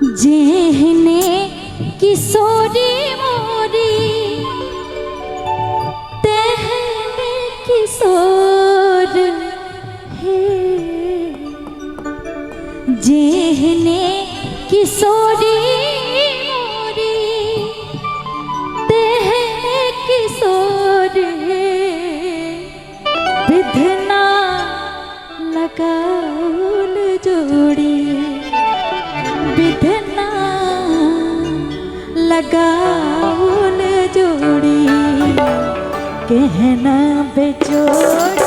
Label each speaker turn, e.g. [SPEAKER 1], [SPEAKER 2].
[SPEAKER 1] जेहने किशोरी मोरी तेहने किशोर है। जेहने किशोरी मोरी तेहने किशोर है। विधना लगाउल जोड़ी विधना लगाउल जोड़ी कहना बेजोड़